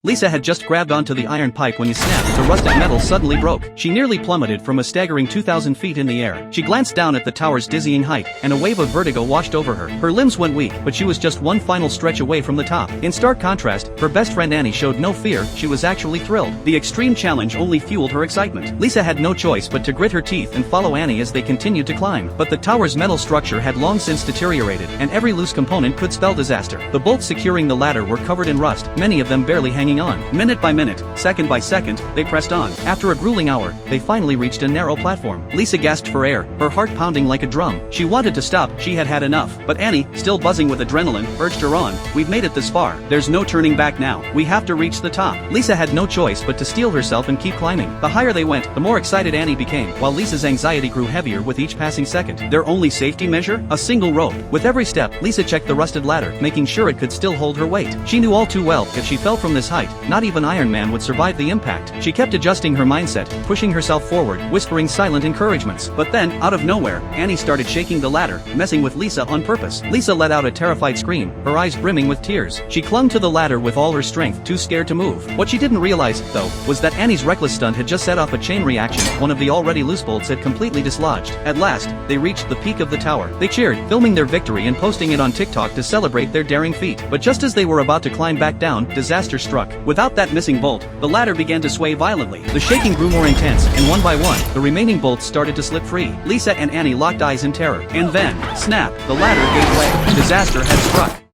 Lisa had just grabbed onto the iron pipe when he snapped. The rusted metal suddenly broke. She nearly plummeted from a staggering 2,000 feet in the air. She glanced down at the tower's dizzying height, and a wave of vertigo washed over her. Her limbs went weak, but she was just one final stretch away from the top. In stark contrast, her best friend Annie showed no fear. She was actually thrilled. The extreme challenge only fueled her excitement. Lisa had no choice but to grit her teeth and follow Annie as they continued to climb. But the tower's metal structure had long since deteriorated, and every loose component could spell disaster. The bolts securing the ladder were covered in rust, many of them barely hanging on. Minute by minute, second by second, they pressed on. After a grueling hour, they finally reached a narrow platform. Lisa gasped for air, her heart pounding like a drum. She wanted to stop, she had had enough. But Annie, still buzzing with adrenaline, urged her on. We've made it this far. There's no turning back now. We have to reach the top. Lisa had no choice but to steel herself and keep climbing. The higher they went, the more excited Annie became, while Lisa's anxiety grew heavier with each passing second. Their only safety measure? A single rope. With every step, Lisa checked the rusted ladder, making sure it could still hold her weight. She knew all too well, if she fell from this height, not even Iron Man would survive the impact. She kept adjusting her mindset, pushing herself forward, whispering silent encouragements. But then, out of nowhere, Annie started shaking the ladder, messing with Lisa on purpose. Lisa let out a terrified scream, her eyes brimming with tears. She clung to the ladder with all her strength, too scared to move. What she didn't realize, though, was that Annie's reckless stunt had just set off a chain reaction. One of the already loose bolts had completely dislodged. At last, they reached the peak of the tower. They cheered, filming their victory and posting it on TikTok to celebrate their daring feat. But just as they were about to climb back down, disaster struck. Without that missing bolt, the ladder began to sway violently. The shaking grew more intense, and one by one, the remaining bolts started to slip free. Lisa and Annie locked eyes in terror. And then, snap, the ladder gave way. Disaster had struck.